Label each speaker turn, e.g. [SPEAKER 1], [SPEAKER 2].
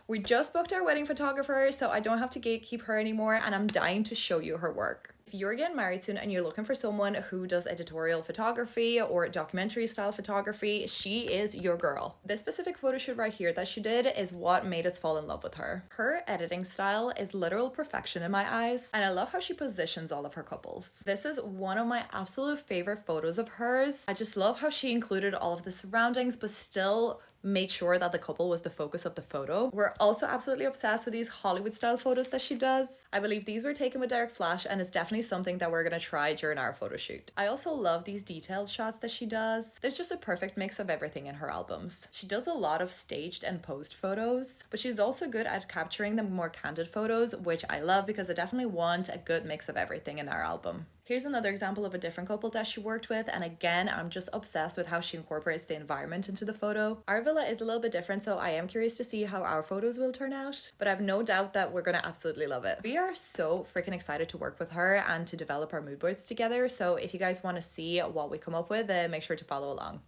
[SPEAKER 1] We just booked our wedding photographer, so I don't have to gatekeep her anymore, and I'm dying to show you her work. If you're getting married soon and you're looking for someone who does editorial photography or documentary style photography, she is your girl. This specific photo shoot right here that she did is what made us fall in love with her. Her editing style is literal perfection in my eyes, and I love how she positions all of her couples. This is one of my absolute favorite photos of hers. I just love how she included all of the surroundings but still made sure that the couple was the focus of the photo. We're also absolutely obsessed with these Hollywood style photos that she does. I believe these were taken with direct flash, and it's definitely something that we're gonna try during our photo shoot. I also love these detailed shots that she does. There's just a perfect mix of everything in her albums. She does a lot of staged and posed photos, but she's also good at capturing the more candid photos, which I love because I definitely want a good mix of everything in our album. Here's another example of a different couple that she worked with, and again, I'm just obsessed with how she incorporates the environment into the photo. Our villa is a little bit different, so I am curious to see how our photos will turn out, but I have no doubt that we're gonna absolutely love it. We are so freaking excited to work with her and to develop our mood boards together, so if you guys want to see what we come up with, make sure to follow along.